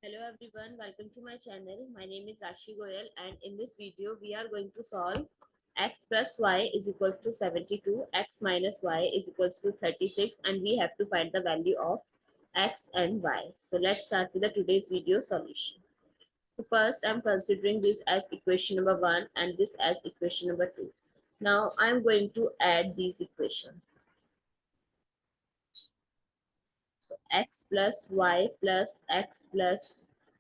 Hello everyone, welcome to my channel. My name is Rashi Goel and in this video we are going to solve x plus y is equals to 72, x minus y is equals to 36 and we have to find the value of x and y. So let's start with the today's video solution. So first I'm considering this as equation number 1 and this as equation number 2. Now I'm going to add these equations. So x plus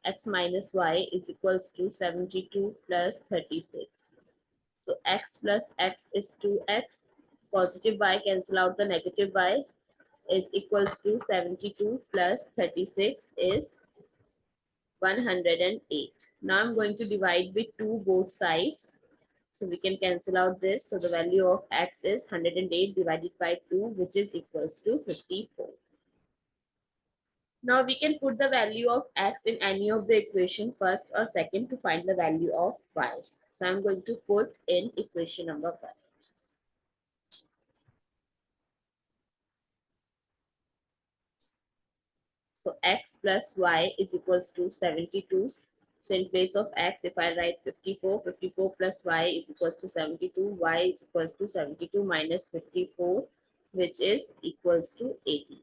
x minus y is equals to 72 plus 36. So x plus x is 2x. Positive y cancel out the negative y is equals to 72 plus 36 is 108. Now I'm going to divide with 2 both sides. So we can cancel out this. So the value of x is 108 divided by 2 which is equals to 54. Now we can put the value of x in any of the equation first or second to find the value of y. So I'm going to put in equation number first. So x plus y is equals to 72. So in place of x, if I write 54, 54 plus y is equals to 72, y is equals to 72 minus 54, which is equals to 80.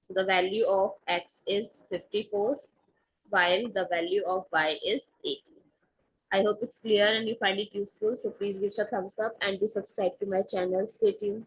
So the value of x is 54 while the value of y is 80. I hope it's clear and you find it useful. So please give us a thumbs up and do subscribe to my channel. Stay tuned.